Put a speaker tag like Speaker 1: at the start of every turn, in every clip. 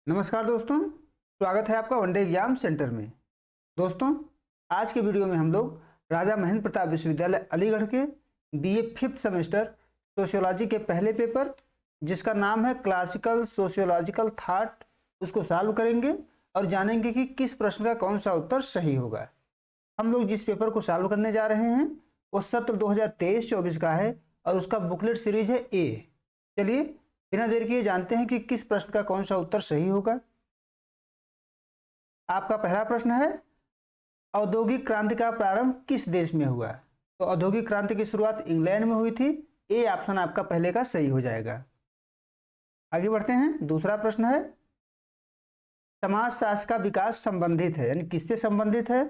Speaker 1: नमस्कार दोस्तों, स्वागत है आपका वनडे एग्जाम सेंटर में। दोस्तों, आज के वीडियो में हम लोग राजा महेंद्र प्रताप विश्वविद्यालय अलीगढ़ के बीए फिफ्थ सेमेस्टर सोशियोलॉजी के पहले पेपर, जिसका नाम है क्लासिकल सोशियोलॉजिकल थॉट, उसको सॉल्व करेंगे और जानेंगे कि किस प्रश्न का कौन सा उत्तर सही होगा। हम लोग जिस पेपर को सॉल्व करने जा रहे हैं वो सत्र 2023-24 का है और उसका बुकलेट सीरीज है ए। चलिए बिना देर किए जानते हैं कि किस प्रश्न का कौन सा उत्तर सही होगा। आपका पहला प्रश्न है, औद्योगिक क्रांति का प्रारंभ किस देश में हुआ? तो औद्योगिक क्रांति की शुरुआत इंग्लैंड में हुई थी। ए ऑप्शन आपका पहले का सही हो जाएगा। आगे बढ़ते हैं। दूसरा प्रश्न है, समाजशास्त्र का विकास संबंधित है, यानी किससे संबंधित है?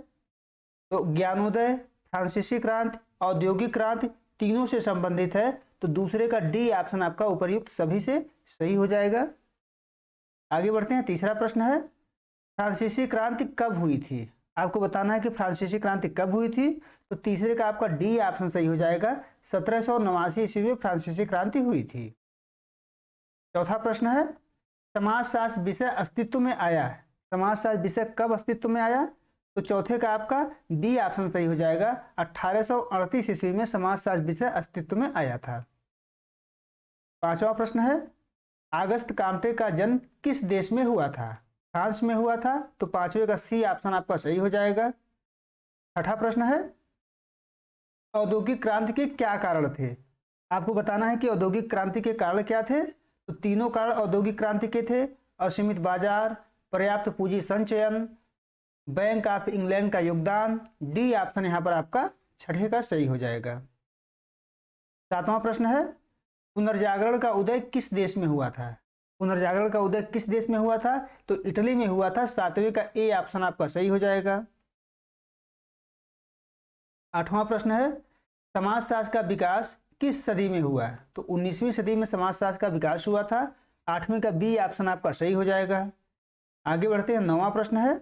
Speaker 1: तो ज्ञानोदय, फ्रांसीसी क्रांति, औद्योगिक क्रांति, तीनों से संबंधित है। तो दूसरे का डी ऑप्शन आपका उपर्युक्त सभी से सही हो जाएगा। आगे बढ़ते हैं। तीसरा प्रश्न है, फ्रांसीसी क्रांति कब हुई थी? आपको बताना है कि फ्रांसीसी क्रांति कब हुई थी। तो तीसरे का आपका डी ऑप्शन सही हो जाएगा। 1789 ईस्वी में फ्रांसीसी क्रांति हुई थी। चौथा प्रश्न है, समाजशास्त्र विषय अस्तित्व में आया है। समाजशास्त्र विषय कब अस्तित्व में आया? तो चौथे का आपका बी ऑप्शन सही हो जाएगा। 1838 ईस्वी में समाजशास्त्र विषय अस्तित्व में आया था। पांचवा प्रश्न है, अगस्त काम्टे का जन्म किस देश में हुआ था? फ्रांस में हुआ था। तो पांचवे का सी ऑप्शन आपका सही हो जाएगा। छठा प्रश्न है, औद्योगिक क्रांति के क्या कारण थे? आपको बताना है कि औद्योगिक क्रांति के कारण क्या थे। तो तीनों कारण औद्योगिक क्रांति के थे। असीमित बाजार, पर्याप्त पूंजी संचयन, बैंक ऑफ इंग्लैंड का योगदान। डी ऑप्शन यहां पर आपका छठे का सही हो जाएगा। सातवां प्रश्न है, पुनर्जागरण का उदय किस देश में हुआ था? पुनर्जागरण का उदय किस देश में हुआ था? तो इटली में हुआ था। सातवें का ए ऑप्शन आपका सही हो जाएगा। आठवां प्रश्न है, समाजशास्त्र का विकास किस सदी में हुआ? तो 19वीं सदी में समाजशास्त्र का विकास हुआ था। आठवें का बी ऑप्शन आपका सही हो जाएगा। आगे बढ़ते हैं। नौवां प्रश्न है,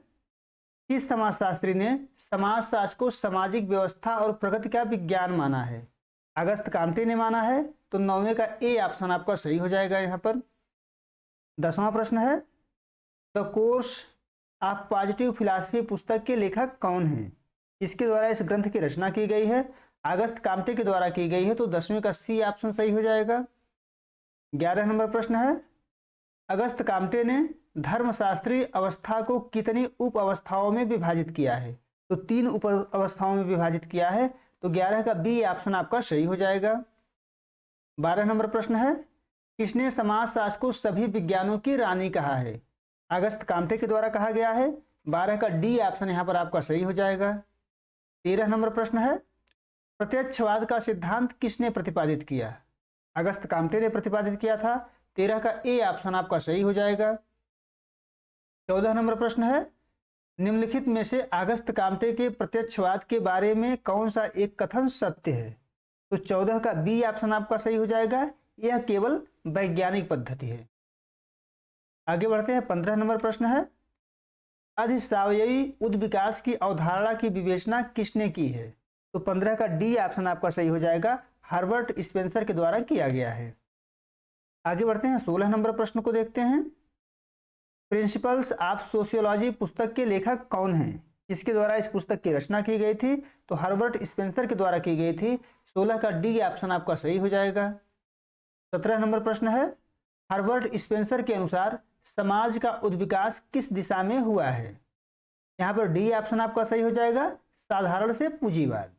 Speaker 1: किस समाजशास्त्री ने समाजशास्त्र को सामाजिक व्यवस्था और प्रगति का विज्ञान माना है? अगस्त काम्टे ने माना है। तो नौवें का ए ऑप्शन आपका सही हो जाएगा यहां पर। 10वां प्रश्न है, the course of positive philosophy पुस्तक के लेखक कौन हैं? इसके द्वारा इस ग्रंथ की रचना की गई है। अगस्त काम्टे के द्वारा की गई है। तो 10वें का सी ऑप्शन सही हो जाएगा। 11 नंबर प्रश्न है, अगस्त काम्टे ने धर्मशास्त्रीय अवस्था को कितनी उप अवस्थाओं में विभाजित किया है? तो 3 उप अवस्थाओं में विभाजित किया है। तो 11 का बी ऑप्शन आपका सही हो जाएगा। 12 नंबर प्रश्न है, किसने समाजशास्त्र को सभी विज्ञानों की रानी कहा है? अगस्त काम्टे के द्वारा कहा गया है। 12 का डी ऑप्शन यहां पर आपका सही हो जाएगा। 13 नंबर प्रश्न है, प्रत्यक्षवाद का सिद्धांत किसने प्रतिपादित किया? अगस्त काम्टे ने प्रतिपादित किया था। 13 का ए ऑप्शन आपका सही हो जाएगा। 14 नंबर प्रश्न है, निम्नलिखित में से अगस्त काम्टे के प्रत्यक्षवाद के बारे में कौन सा एक कथन सत्य है? तो 14 का बी ऑप्शन आपका सही हो जाएगा। यह केवल वैज्ञानिक पद्धति है। आगे बढ़ते हैं। 15 नंबर प्रश्न है, अधिसावयवी उद्विकास की अवधारणा की विवेचना किसने की है? तो 15 का डी ऑप्शन आपका सही हो जाएगा। हर्बर्ट स्पेंसर के द्वारा किया गया है। आगे बढ़ते हैं। 16 नंबर प्रश्न को देखते हैं। प्रिंसिपल्स ऑफ सोशियोलॉजी पुस्तक के लेखक कौन हैं? इसके द्वारा इस पुस्तक की रचना की गई थी। तो हर्बर्ट स्पेंसर के द्वारा की गई थी। 16 का डी ऑप्शन आपका सही हो जाएगा। 17 नंबर प्रश्न है, हर्बर्ट स्पेंसर के अनुसार समाज का उद्विकास किस दिशा में हुआ है? यहां पर डी ऑप्शन आपका सही हो जाएगा, साधारण से पूंजीवाद।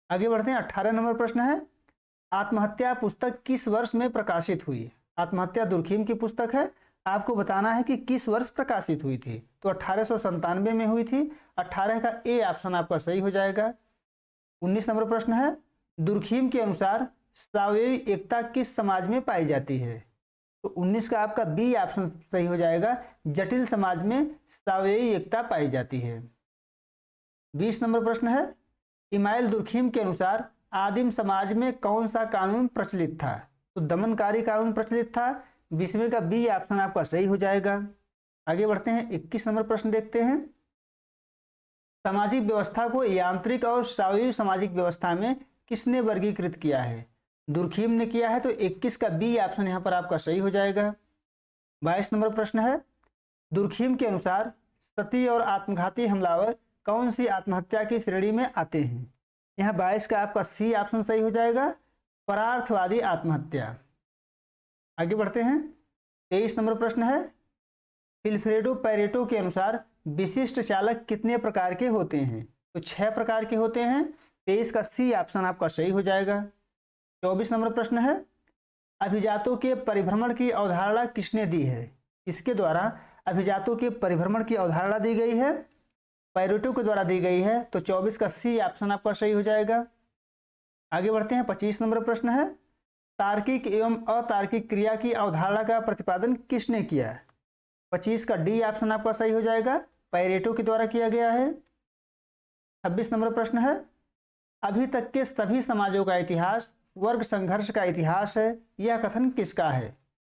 Speaker 1: आगे बढ़ते हैं। 18 नंबर प्रश्न है, आत्महत्या पुस्तक किस वर्ष में प्रकाशित हुई? आत्महत्या दुर्खीम की पुस्तक है। आपको बताना है कि किस वर्ष प्रकाशित हुई थी। तो 1897 में हुई थी। 18 का ए ऑप्शन आपका सही हो जाएगा। 19 नंबर प्रश्न है, दुर्खीम के अनुसार सावयवी एकता किस समाज में पाई जाती है? तो 19 का आपका बी ऑप्शन सही हो जाएगा, जटिल समाज में सावयवी एकता पाई जाती है। 20 नंबर प्रश्न है, इमाइल दुर्खीम के अनुसार आदिम समाज में कौन सा कानून प्रचलित था? तो दमनकारी कानून प्रचलित था। 20वें का बी ऑप्शन आपका सही हो जाएगा। आगे बढ़ते हैं। 21 नंबर प्रश्न देखते हैं। सामाजिक व्यवस्था को यांत्रिक और सावयवी सामाजिक व्यवस्था में किसने वर्गीकृत किया है? दुर्खीम ने किया है। तो 21 का बी ऑप्शन यहां पर आपका सही हो जाएगा। 22 नंबर प्रश्न है, दुर्खीम के अनुसार सती और आत्मघाती हमलावर कौन सी आत्महत्या की श्रेणी में आते हैं? यहाँ 22 का आपका सी ऑप्शन सही हो जाएगा, परार्थवादी आत्महत्या। आगे बढ़ते हैं। 23 नंबर प्रश्न है, विल्फ्रेडो पैरेटो के अनुसार विशिष्ट चालक कितने प्रकार के होते हैं? तो 6 प्रकार के होते हैं। 23 का सी ऑप्शन आपका सही हो जाएगा। 24 नंबर प्रश्न है, अभिजातों के परिभ्रमण की अवधारणा किसने दी है? किसके द्वारा अभिजातों के परिभ्रमण की अवधारणा दी गई है? पैरेटो के द्वारा दी गई है। तो 24 का सी ऑप्शन आपका सही हो जाएगा। आगे बढ़ते हैं। 25 नंबर प्रश्न है, तार्किक एवं अतार्किक क्रिया की अवधारणा का प्रतिपादन किसने किया है? 25 का डी ऑप्शन आपका सही हो जाएगा, पैरेटो के द्वारा किया गया है। 26 नंबर प्रश्न है, अभी तक के सभी समाजों का इतिहास वर्ग संघर्ष का इतिहास है, यह कथन किसका है?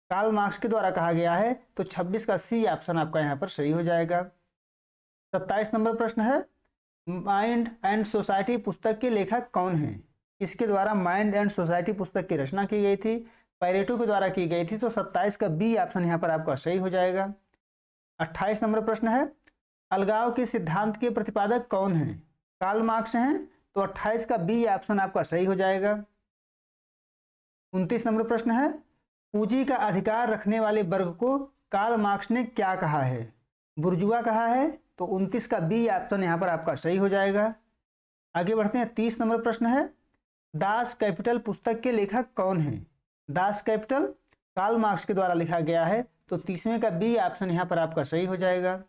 Speaker 1: कार्ल मार्क्स के द्वारा कहा गया है। तो 26 का सी ऑप्शन आपका यहाँ पर सही हो जाएगा। 27 नंबर प्रश्न है, माइंड एंड सोसाइटी पुस्तक के लेखक कौन हैं? किसके द्वारा माइंड एंड सोसाइटी पुस्तक की रचना की गई थी? पैरेटो के द्वारा की गई थी। तो 27 का बी ऑप्शन यहाँ पर आपका सही हो जाएगा। 28 नंबर प्रश्न है, अलगाव के सिद्धांत के प्रतिपादक कौन हैं? कार्ल मार्क्स हैं। तो 28 का बी ऑप्शन आपका सही हो जाएगा। 29 नंबर प्रश्न है, पूंजी का अधिकार रखने वाले वर्ग को कार्ल मार्क्स ने क्या कहा है? बुर्जुआ कहा है। तो 29 का बी ऑप्शन यहाँ पर आपका सही हो जाएगा। आगे बढ़ते हैं। 30 नंबर प्रश्न है, दास कैपिटल पुस्तक के लेखक कौन हैं? दास कैपिटल कार्ल मार्क्स के द्वारा लिखा गया है। तो 30वें का बी ऑप्शन यहाँ पर आपका सही हो जाएगा।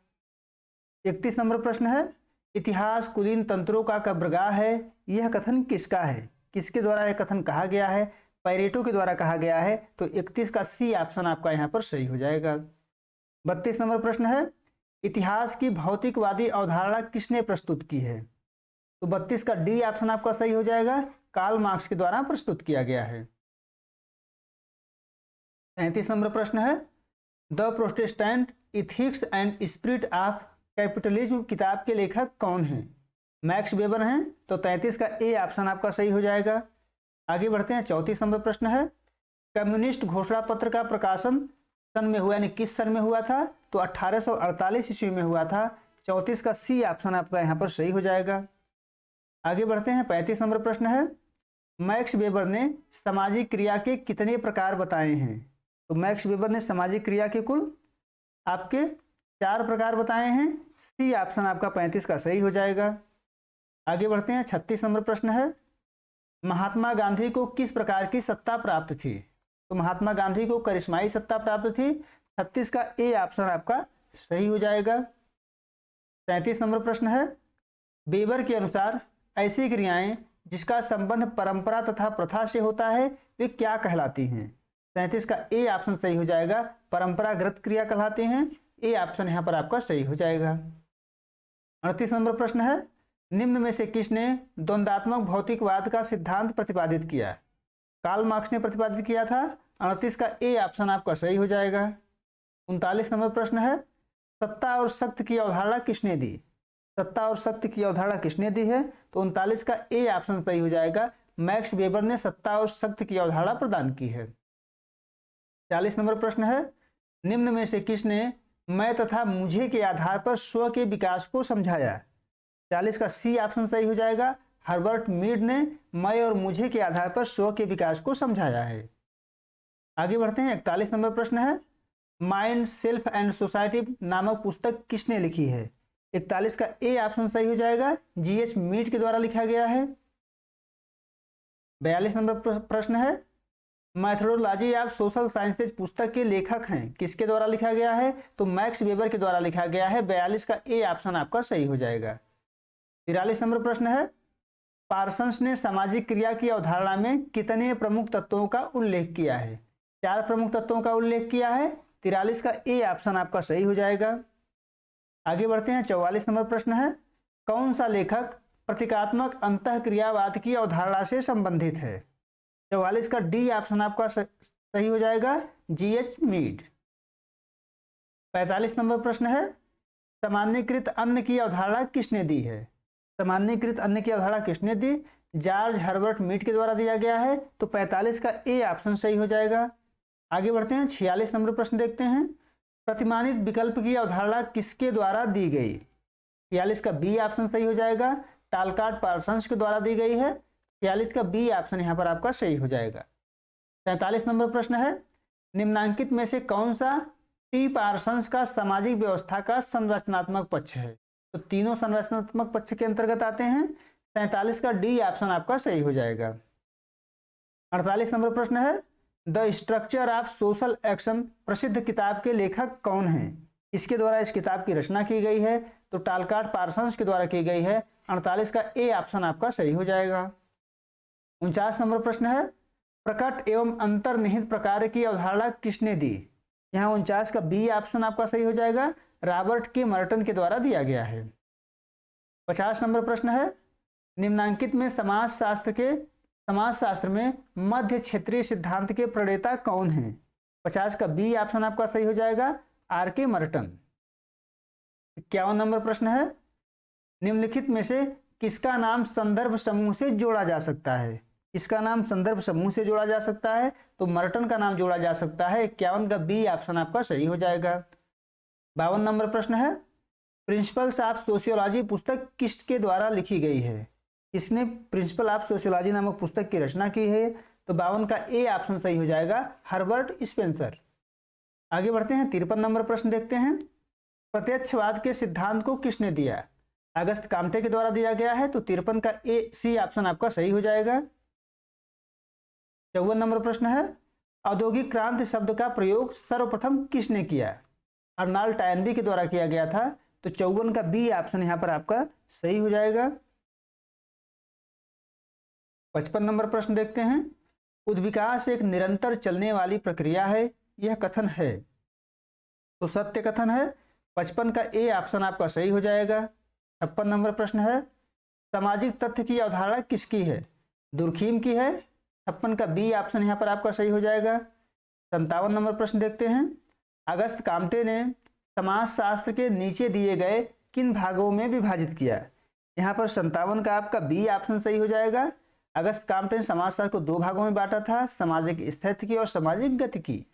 Speaker 1: 31 नंबर प्रश्न है, इतिहास कुलीन तंत्रों का कब्रगाह है, यह कथन किसका है? किसके द्वारा यह कथन कहा गया है? पैरेटो के द्वारा कहा गया है। तो 31 का सी ऑप्शन आपका यहाँ पर सही हो जाएगा। 32 नंबर प्रश्न है, इतिहास की भौतिकवादी अवधारणा किसने प्रस्तुत की है? तो 32 का डी ऑप्शन आपका सही हो जाएगा, कार्ल मार्क्स के द्वारा प्रस्तुत किया गया है। 33 नंबर प्रश्न है, the Protestant ethics and spirit of capitalism किताब के लेखक कौन हैं? मैक्स वेबर हैं। तो 33 का ए ऑप्शन आपका सही हो जाएगा। आगे बढ़ते हैं। 34 नंबर प्रश्न है, कम्युनिस्ट घोषणा पत्र का प्रकाशन सन में हुआ, यानी किस सन में हुआ था? तो 1848 ईस्वी में हुआ था। 34 का सी ऑप्शन आपका यहाँ पर सही हो जाएगा। आगे बढ़ते हैं। 35 नंबर प्रश्न है, मैक्स वेबर ने सामाजिक क्रिया के कितने प्रकार बताए हैं? तो मैक्स वेबर ने सामाजिक क्रिया के कुल आपके 4 प्रकार बताए हैं। सी ऑप्शन आपका 35 का सही हो जाएगा। आगे बढ़ते हैं। 36 नंबर प्रश्न है, महात्मा गांधी को किस प्रकार की सत्ता प्राप्त थी? तो महात्मा गांधी को करिश्माई सत्ता प्राप्त थी। 36 का ए ऑप्शन आपका सही हो जाएगा। 37 नंबर प्रश्न है, वेबर के अनुसार ऐसी क्रियाएं जिसका संबंध परंपरा तथा प्रथा से होता है वे क्या कहलाती हैं? 37 का ए ऑप्शन सही हो जाएगा, परंपरागत क्रिया कहलाते हैं। ए ऑप्शन यहाँ पर आपका सही हो जाएगा। 38 नंबर प्रश्न है, निम्न में से किसने द्वंद्वात्मक भौतिकवाद का सिद्धांत प्रतिपादित किया? कार्ल मार्क्स ने प्रतिपादित किया था। 38 का ए ऑप्शन आपका सही हो जाएगा। 39 नंबर प्रश्न है, सत्ता और सत्य की अवधारणा किसने दी? सत्ता और सत्य की अवधारणा किसने दी है? तो 39 का ए ऑप्शन सही हो जाएगा, मैक्स वेबर ने सत्ता और सत्य की अवधारणा प्रदान की है। 40 नंबर प्रश्न है, निम्न में से किसने मैं तथा मुझे के आधार पर स्व के विकास को समझाया? 40 का सी ऑप्शन सही हो जाएगा, हर्बर्ट मीड ने मैं और मुझे के आधार पर स्व के विकास को समझाया है। आगे बढ़ते हैं। 41 नंबर प्रश्न है, माइंड सेल्फ एंड सोसाइटी नामक पुस्तक किसने लिखी है? 41 का ए ऑप्शन सही हो जाएगा, जीएच मीड के द्वारा लिखा गया है। 42 नंबर प्रश्न है, मैथोडोलॉजी ऑफ सोशल साइंसेज पुस्तक के लेखक हैं, किसके द्वारा लिखा गया है? तो मैक्स वेबर के द्वारा लिखा गया है। 42 का ए ऑप्शन आपका सही हो जाएगा। 43 नंबर प्रश्न है, पार्सन्स ने सामाजिक क्रिया की अवधारणा में कितने प्रमुख तत्वों का उल्लेख किया है? 4 प्रमुख तत्वों का उल्लेख किया है। 43 का ए ऑप्शन आपका सही हो जाएगा। आगे बढ़ते हैं। 44 नंबर प्रश्न है, कौन सा लेखक प्रतीकात्मक अंतःक्रियावाद की अवधारणा से संबंधित है? 44 का डी ऑप्शन आपका सही हो जाएगा, जीएच मीड। 45 नंबर प्रश्न है, सामान्यीकृत अन्न की अवधारणा किसने दी है? सामान्यीकृत अन्न की अवधारणा किसने दी? जॉर्ज हर्बर्ट मीड के द्वारा दिया गया है। तो 45 का ए ऑप्शन सही हो जाएगा। आगे बढ़ते हैं। 46 नंबर प्रश्न देखते हैं, प्रतिमानित विकल्प की अवधारणा किसके द्वारा दी गई? 46 का बी ऑप्शन सही हो जाएगा, टालकाट पार्सन्स के द्वारा दी गई है। 46 का बी ऑप्शन यहाँ पर आपका सही हो जाएगा। 43 नंबर प्रश्न है, निम्नांकित में से कौन सा टी पार्सन्स का सामाजिक व्यवस्था का संरचनात्मक पक्ष है? तो तीनों संरचनात्मक पक्ष के अंतर्गत आते हैं। 43 का डी ऑप्शन आपका सही हो जाएगा। 48 नंबर प्रश्न है, the structure of social action प्रसिद्ध किताब के लेखक कौन हैं? किसके द्वारा इस किताब की रचना की गई है? तो टालकाट पार्सन्स के द्वारा की गई है। 48 का ए ऑप्शन आपका सही हो जाएगा। 49 नंबर प्रश्न है, प्रकट एवं अंतर्निहित प्रकार की अवधारणा किसने दी? यहाँ 49 का बी ऑप्शन आपका सही हो जाएगा, रॉबर्ट के मर्टन के द्वारा दिया गया है। 50 नंबर प्रश्न है, निम्नांकित में समाजशास्त्र में मध्य क्षेत्रीय सिद्धांत के प्रणेता कौन हैं? 50 का बी ऑप्शन आपका सही हो जाएगा, आर के मर्टन। 51 नंबर प्रश्न है, निम्नलिखित में से किसका नाम संदर्भ समूह से जोड़ा जा सकता है? किसका नाम संदर्भ समूह से जोड़ा जा सकता है? तो मर्टन का नाम जोड़ा जा सकता है। 51 का बी ऑप्शन आपका सही हो जाएगा। 52 नंबर प्रश्न है, प्रिंसिपल्स ऑफ सोशियोलॉजी पुस्तक किसके द्वारा लिखी गई है? किसने प्रिंसिपल ऑफ सोशियोलॉजी नामक पुस्तक की रचना की है? तो 52 का ए ऑप्शन सही हो जाएगा, हर्बर्ट स्पेंसर। आगे बढ़ते हैं, 53 नंबर प्रश्न देखते हैं, प्रत्यक्षवाद के सिद्धांत को किसने दिया? अगस्त काम्टे के द्वारा दिया गया है। तो 53 का ए सी ऑप्शन आपका सही हो जाएगा। 54 नंबर प्रश्न है, औद्योगिक क्रांति शब्द का प्रयोग सर्वप्रथम किसने किया? अर्नाल्ड टायनबी के द्वारा किया गया था। तो 54 का बी ऑप्शन यहाँ पर आपका सही हो जाएगा। 55 नंबर प्रश्न देखते हैं, उद्विकास एक निरंतर चलने वाली प्रक्रिया है, यह कथन है? तो सत्य कथन है। 55 का ए ऑप्शन आपका सही हो जाएगा। 56 नंबर प्रश्न है, सामाजिक तथ्य की अवधारणा किसकी है? दुर्खीम की है। 56 का बी ऑप्शन यहाँ पर आपका सही हो जाएगा। 57 नंबर प्रश्न देखते हैं, अगस्त काम्टे ने समाजशास्त्र के नीचे दिए गए किन भागों में विभाजित किया? यहाँ पर 57 का आपका बी ऑप्शन सही हो जाएगा। अगस्त काम्टे ने समाजशास्त्र को दो भागों में बांटा था, सामाजिक स्थितिकी और सामाजिक गतिकी।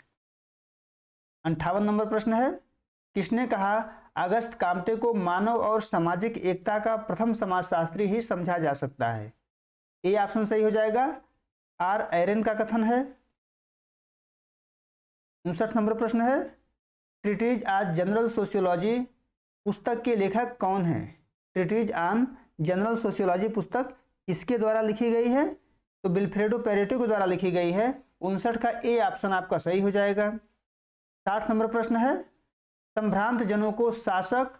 Speaker 1: 58 नंबर प्रश्न है, किसने कहा अगस्त काम्टे को मानव और सामाजिक एकता का प्रथम समाजशास्त्री ही समझा जा सकता है? ए ऑप्शन सही हो जाएगा, आर एरन का कथन है। 59 नंबर प्रश्न है, ट्रीटीज ऑन जनरल सोशियोलॉजी पुस्तक के लेखक कौन है? ट्रीटीज ऑन जनरल सोशियोलॉजी पुस्तक किसके द्वारा लिखी गई है? तो विल्फ्रेडो पेरेटो के द्वारा लिखी गई है। 59 का ए ऑप्शन आपका सही हो जाएगा। 60 नंबर प्रश्न है, संभ्रांत जनों को शासक,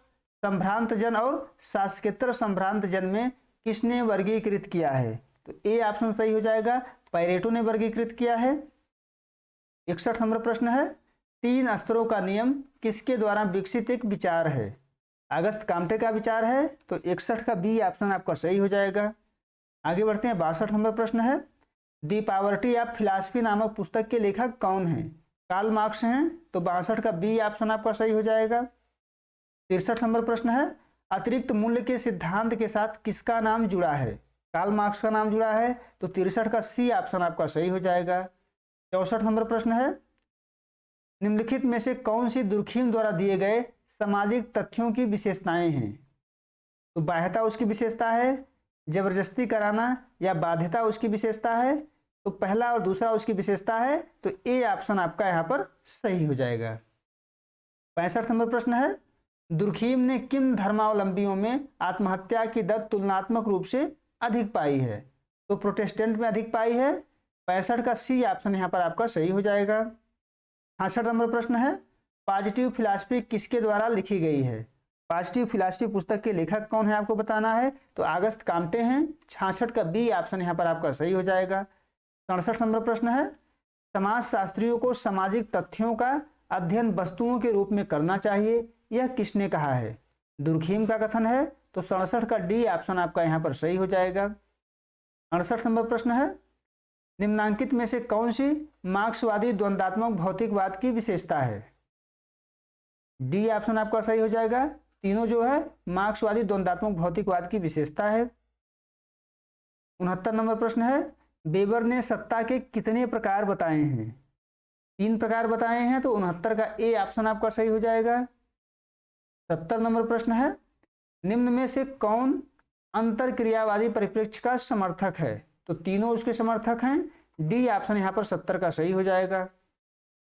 Speaker 1: संभ्रांत जन और शासकेतर संभ्रांत जन में किसने वर्गीकृत किया है? तो ए ऑप्शन सही हो जाएगा, पेरेटो ने वर्गीकृत किया है। 61 नंबर प्रश्न है, तीन स्तरों का नियम किसके द्वारा विकसित एक विचार है? अगस्त काम्टे का विचार है। तो 61 का बी ऑप्शन आपका सही हो जाएगा। आगे बढ़ते हैं, 62 नंबर प्रश्न है, दी पॉवर्टी ऑफ फिलॉसफी नामक पुस्तक के लेखक कौन हैं? कार्ल मार्क्स हैं। तो 62 का बी ऑप्शन आपका सही हो जाएगा। 63 नंबर प्रश्न है, अतिरिक्त मूल्य के सिद्धांत के साथ किसका नाम जुड़ा है? कार्ल मार्क्स का नाम जुड़ा है। तो 63 का सी ऑप्शन आपका सही हो जाएगा। 64 नंबर प्रश्न है, निम्नलिखित में से कौन सी दुर्खीम द्वारा दिए गए सामाजिक तथ्यों की विशेषताएं हैं? तो बाह्यता उसकी विशेषता है, जबरदस्ती कराना या बाध्यता उसकी विशेषता है। तो पहला और दूसरा उसकी विशेषता है। तो ए ऑप्शन आपका यहाँ पर सही हो जाएगा। 65 नंबर प्रश्न है, दुर्खीम ने किन धर्मावलंबियों में आत्महत्या की दर तुलनात्मक रूप से अधिक पाई है? तो प्रोटेस्टेंट में अधिक पाई है। 65 का सी ऑप्शन यहाँ पर आपका सही हो जाएगा। 66 नंबर प्रश्न है, पॉजिटिव फिलॉसफी किसके द्वारा लिखी गई है? पॉजिटिव फिलॉसफी पुस्तक के लेखक कौन है आपको बताना है। तो अगस्त काम्टे हैं। 66 का बी ऑप्शन यहाँ पर आपका सही हो जाएगा। 67 नंबर प्रश्न है, समाजशास्त्रियों को सामाजिक तथ्यों का अध्ययन वस्तुओं के रूप में करना चाहिए, यह किसने कहा है? दुर्खीम का कथन है। तो 67 का डी ऑप्शन आपका यहाँ पर सही हो जाएगा। 68 नंबर प्रश्न है, निम्नांकित में से कौन सी मार्क्सवादी द्वंद्वात्मक भौतिकवाद की विशेषता है? डी ऑप्शन आपका सही हो जाएगा। तीनों जो है मार्क्सवादी द्वंद्वात्मक भौतिकवाद की विशेषता है। 69 नंबर प्रश्न है, वेबर ने सत्ता के कितने प्रकार बताए हैं? 3 प्रकार बताए हैं, तो 69 का ए ऑप्शन आपका सही हो जाएगा। 70 नंबर प्रश्न है, निम्न में से कौन अंतरक्रियावादी परिप्रेक्ष्य का समर्थक है? तो तीनों उसके समर्थक हैं, डी ऑप्शन यहाँ पर 70 का सही हो जाएगा।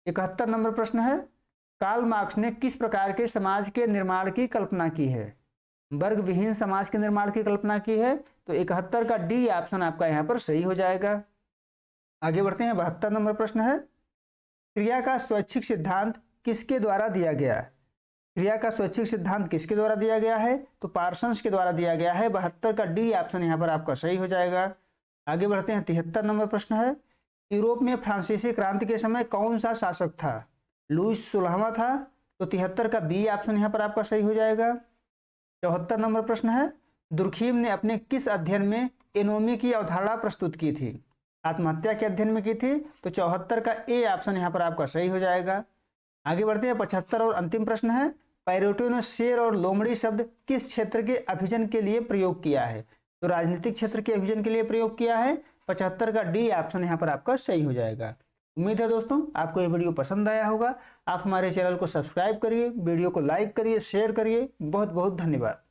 Speaker 1: 71 नंबर प्रश्न है, कार्ल मार्क्स ने किस प्रकार के समाज के निर्माण की कल्पना की है? वर्ग विहीन समाज के निर्माण की कल्पना की है, तो 71 का डी ऑप्शन आपका यहाँ पर सही हो जाएगा। आगे बढ़ते हैं। 72 नंबर प्रश्न है, क्रिया का स्वैच्छिक सिद्धांत किसके द्वारा दिया गया? क्रिया का स्वैच्छिक सिद्धांत किसके द्वारा दिया गया है? तो पार्सन्स के द्वारा दिया गया है। 72 का डी ऑप्शन यहाँ पर आपका सही हो जाएगा। आगे बढ़ते हैं। 73 नंबर प्रश्न है, यूरोप में फ्रांसीसी क्रांति के समय कौन सा शासक था? लुईस 16वां था, तो 73 का बी ऑप्शन यहाँ पर आपका सही हो जाएगा। 74 नंबर प्रश्न है, दुर्खीम ने अपने किस अध्ययन में एनोमी की अवधारणा प्रस्तुत की थी? आत्महत्या के अध्ययन में की थी, तो 74 का ए ऑप्शन यहाँ पर आपका सही हो जाएगा। आगे बढ़ते हैं। 75 और अंतिम प्रश्न है, पैरेटो ने शेर और लोमड़ी शब्द किस क्षेत्र के अभिजन के लिए प्रयोग किया है? तो राजनीतिक क्षेत्र के अभिजन के लिए प्रयोग किया है। 75 का डी ऑप्शन यहाँ पर आपका सही हो जाएगा। उम्मीद है दोस्तों आपको ये वीडियो पसंद आया होगा। आप हमारे चैनल को सब्सक्राइब करिए, वीडियो को लाइक करिए, शेयर करिए। बहुत बहुत धन्यवाद।